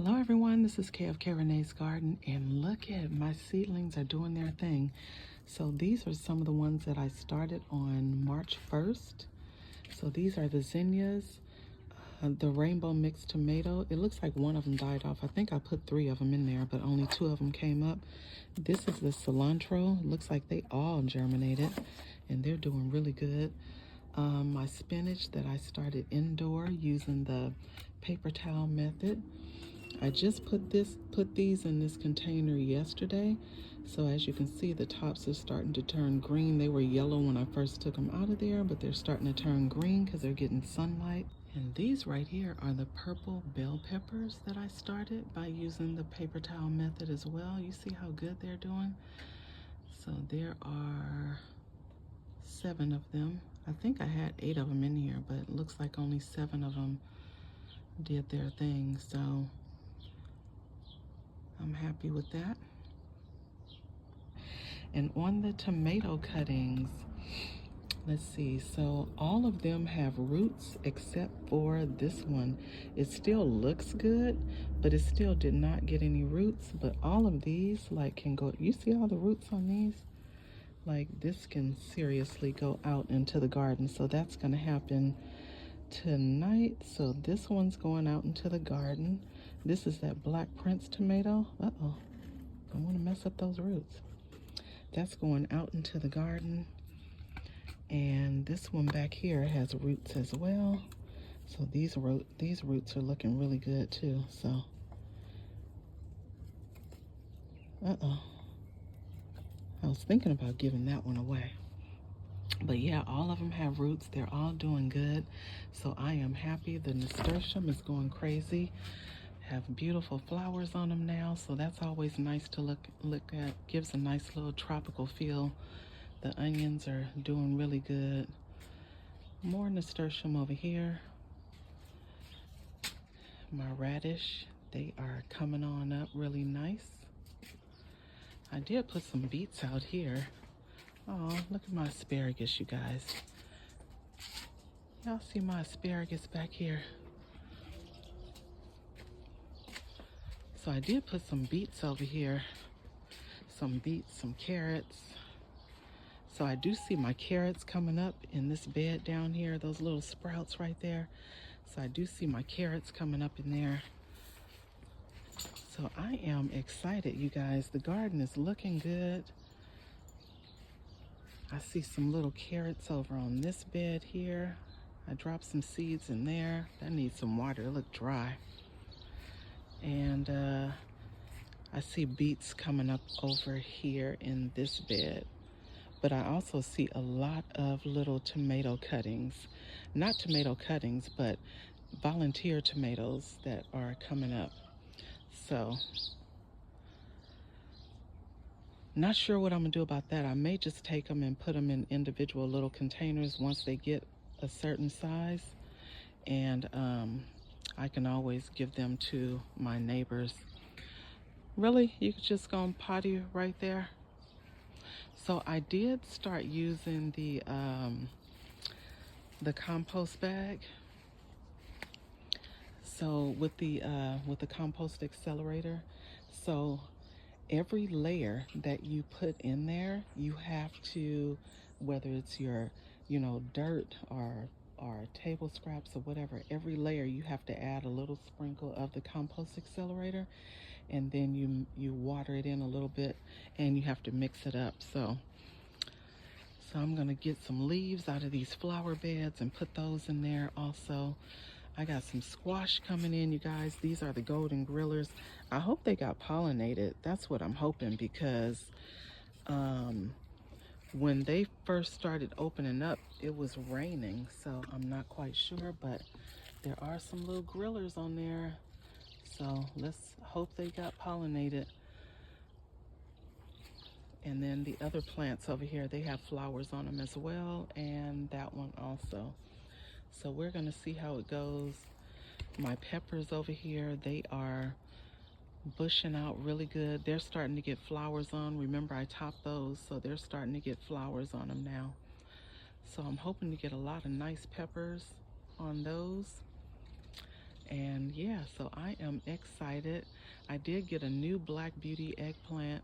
Hello everyone, this is Kay of Kayreneesgarden, and look at my seedlings are doing their thing. So these are some of the ones that I started on March 1st. So these are the zinnias, the rainbow mixed tomato. It looks like one of them died off. I think I put 3 of them in there, but only 2 of them came up. This is the cilantro. It looks like they all germinated and they're doing really good. My spinach that I started indoor using the paper towel method. I just put these in this container yesterday. So as you can see, the tops are starting to turn green. They were yellow when I first took them out of there, but they're starting to turn green because they're getting sunlight. And these right here are the purple bell peppers that I started by using the paper towel method as well. You see how good they're doing? So there are 7 of them. I think I had 8 of them in here, but it looks like only 7 of them did their thing. So I'm happy with that. And on the tomato cuttings, let's see, so all of them have roots except for this one. It still looks good, but it still did not get any roots. But all of these can go, you see all the roots on these? Like this can seriously go out into the garden. So that's gonna happen tonight. So this one's going out into the garden. This is that Black Prince tomato. Uh-oh, don't want to mess up those roots. That's going out into the garden. And this one back here has roots as well. So these roots are looking really good too. So, uh-oh, I was thinking about giving that one away. But yeah, all of them have roots. They're all doing good. So I am happy. The nasturtium is going crazy. Have beautiful flowers on them now, so that's always nice to look at. Gives a nice little tropical feel. The onions are doing really good. More nasturtium over here. My radish, they are coming on up really nice. I did put some beets out here. Oh, look at my asparagus, you guys. Y'all see my asparagus back here? So I did put some beets over here. Some beets, some carrots. So I do see my carrots coming up in this bed down here, those little sprouts right there. So I do see my carrots coming up in there. So I am excited, you guys. The garden is looking good. I see some little carrots over on this bed here. I dropped some seeds in there. That needs some water, it looked dry. And I see beets coming up over here in this bed. But I also see a lot of little tomato cuttings. Not tomato cuttings, but volunteer tomatoes that are coming up. So, not sure what I'm gonna do about that. I may just take them and put them in individual little containers once they get a certain size. And I can always give them to my neighbors. Really, you could just go and potty right there. So I did start using the compost bag. So with the compost accelerator, so every layer that you put in there, you have to, whether it's your, dirt or table scraps or whatever, every layer you have to add a little sprinkle of the compost accelerator, and then you water it in a little bit, and you have to mix it up. So I'm gonna get some leaves out of these flower beds and put those in there also. I got some squash coming in, you guys. These are the golden grillers. I hope they got pollinated. That's what I'm hoping, because when they first started opening up, it was raining, so I'm not quite sure, but there are some little grillers on there. So let's hope they got pollinated. And then the other plants over here, they have flowers on them as well, and that one also. So we're gonna see how it goes. My peppers over here, they are bushing out really good. They're starting to get flowers on. Remember, I topped those, so they're starting to get flowers on them now. So I'm hoping to get a lot of nice peppers on those. And yeah, so I am excited. I did get a new Black Beauty eggplant.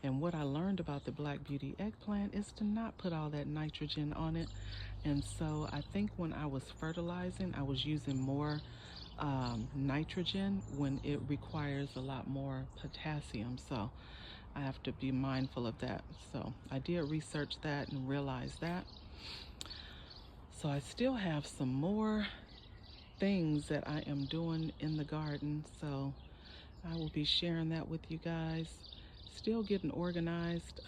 And what I learned about the Black Beauty eggplant is to not put all that nitrogen on it. And so I think when I was fertilizing, I was using more nitrogen when it requires a lot more potassium. So I have to be mindful of that. So I did research that and realize that. So I still have some more things that I am doing in the garden. So I will be sharing that with you guys. Still getting organized.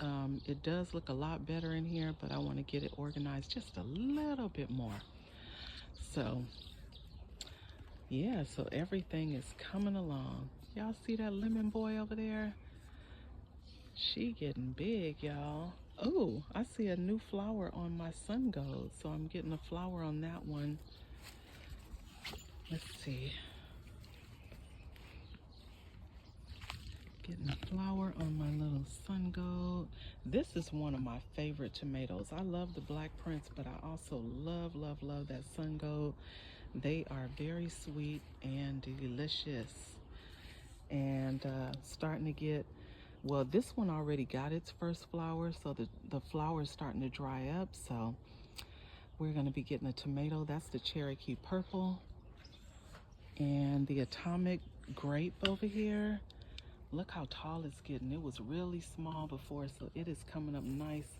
It does look a lot better in here, but I want to get it organized just a little bit more. So yeah, so everything is coming along. Y'all see that lemon boy over there? She getting big, y'all. Oh, I see a new flower on my sun gold, so I'm getting a flower on that one. Let's see. Getting a flower on my little sun gold. This is one of my favorite tomatoes. I love the Black Prince, but I also love that sun gold. They are very sweet and delicious. And starting to get, well, this one already got its first flower, so the flower is starting to dry up. So we're going to be getting a tomato. That's the Cherokee Purple. And the Atomic Grape over here. Look how tall it's getting. It was really small before, so it is coming up nice.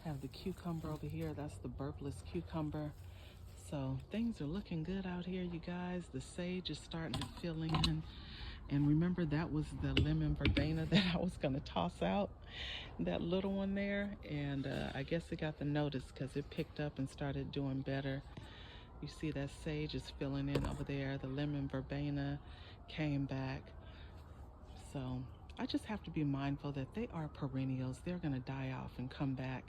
Have the cucumber over here. That's the burpless cucumber. So things are looking good out here, you guys. The sage is starting to fill in. And remember, that was the lemon verbena that I was going to toss out, that little one there. And I guess it got the notice because it picked up and started doing better. You see that sage is filling in over there. The lemon verbena came back. So I just have to be mindful that they are perennials. They're going to die off and come back.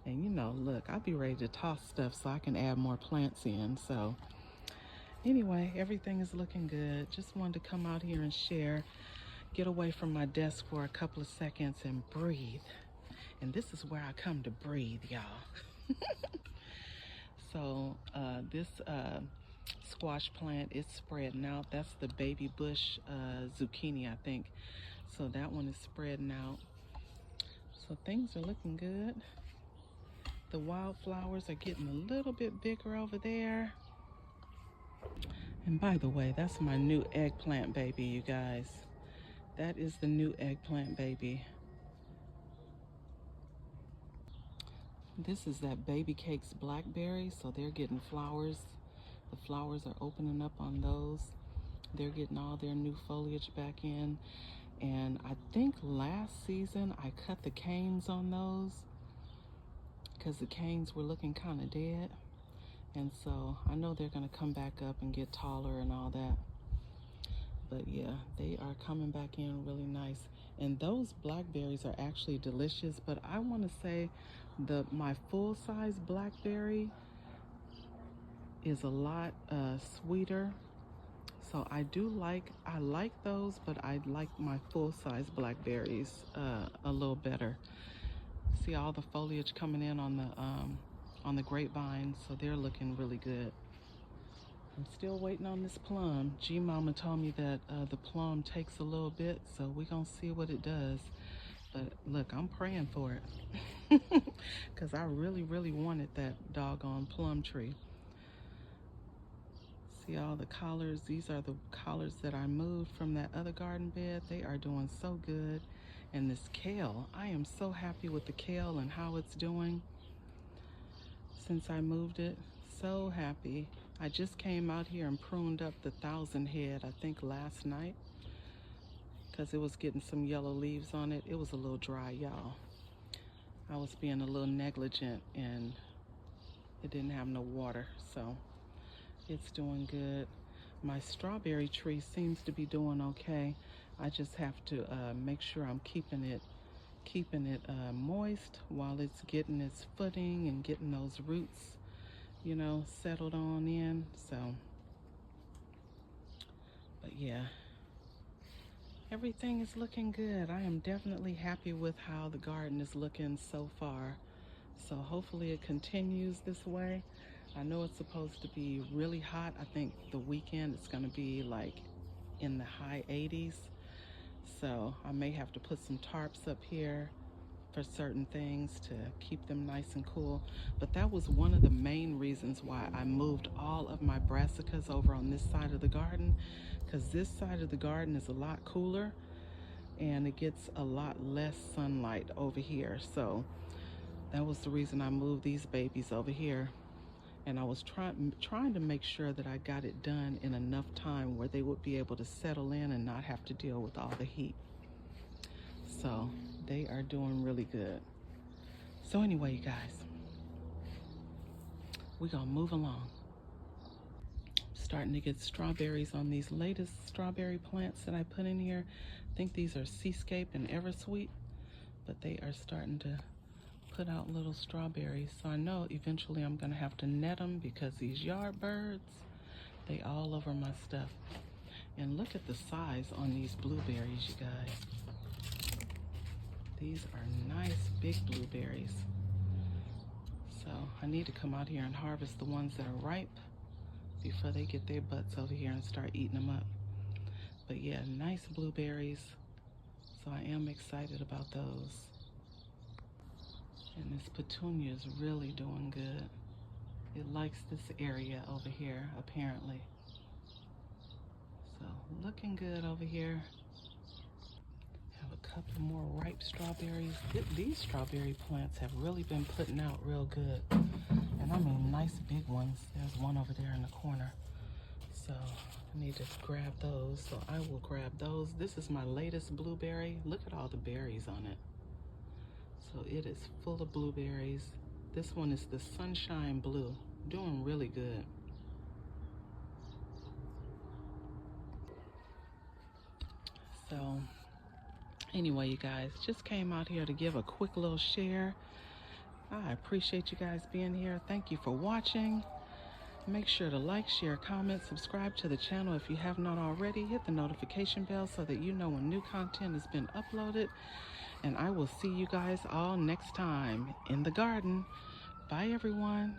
And you know, look, I'll be ready to toss stuff so I can add more plants in. So anyway, everything is looking good. Just wanted to come out here and share, get away from my desk for a couple of seconds and breathe. And this is where I come to breathe, y'all. So this squash plant is spreading out. That's the baby bush zucchini, I think. So that one is spreading out. So things are looking good. The wildflowers are getting a little bit bigger over there. And by the way, that's my new eggplant baby, you guys. That is the new eggplant baby. This is that Baby Cakes blackberry, so they're getting flowers. The flowers are opening up on those. They're getting all their new foliage back in. And I think last season I cut the canes on those because the canes were looking kind of dead. And so I know they're going to come back up and get taller and all that. But yeah, they are coming back in really nice. And those blackberries are actually delicious. But I want to say my full-size blackberry is a lot sweeter. So I like those, but I like my full-size blackberries a little better. See all the foliage coming in on the grapevine, so they're looking really good. I'm still waiting on this plum. G-Mama told me that the plum takes a little bit, so we're gonna see what it does. But look, I'm praying for it because I really wanted that doggone plum tree. See all the collards? These are the collards that I moved from that other garden bed. They are doing so good. And this kale, I am so happy with the kale and how it's doing since I moved it. So happy. I just came out here and pruned up the 1,000 head, I think last night, because it was getting some yellow leaves on it. It was a little dry, y'all. I was being a little negligent and it didn't have no water, so it's doing good. My strawberry tree seems to be doing okay. I just have to make sure I'm keeping it moist while it's getting its footing and getting those roots, you know, settled on in. So, but yeah, everything is looking good. I am definitely happy with how the garden is looking so far. So hopefully it continues this way. I know it's supposed to be really hot. I think the weekend it's going to be like in the high 80s. So I may have to put some tarps up here for certain things to keep them nice and cool. But that was one of the main reasons why I moved all of my brassicas over on this side of the garden, because this side of the garden is a lot cooler and it gets a lot less sunlight over here. So that was the reason I moved these babies over here. And I was trying to make sure that I got it done in enough time where they would be able to settle in and not have to deal with all the heat. So they are doing really good. So anyway, you guys, we're gonna move along. Starting to get strawberries on these latest strawberry plants that I put in here. I think these are Seascape and Eversweet, but they are starting to put out little strawberries. So I know eventually I'm gonna have to net them because these yard birds, they all over my stuff. And look at the size on these blueberries, you guys. These are nice big blueberries. So I need to come out here and harvest the ones that are ripe before they get their butts over here and start eating them up. But yeah, nice blueberries. So I am excited about those. And this petunia is really doing good. It likes this area over here, apparently. So looking good over here. Have a couple more ripe strawberries. These strawberry plants have really been putting out real good. And I mean nice big ones. There's one over there in the corner. So I need to grab those. So I will grab those. This is my latest blueberry. Look at all the berries on it. So it is full of blueberries. This one is the Sunshine Blue. Doing really good. So anyway, you guys, just came out here to give a quick little share. I appreciate you guys being here. Thank you for watching. Make sure to like, share, comment, subscribe to the channel if you have not already. Hit the notification bell so that you know when new content has been uploaded. And I will see you guys all next time in the garden. Bye, everyone.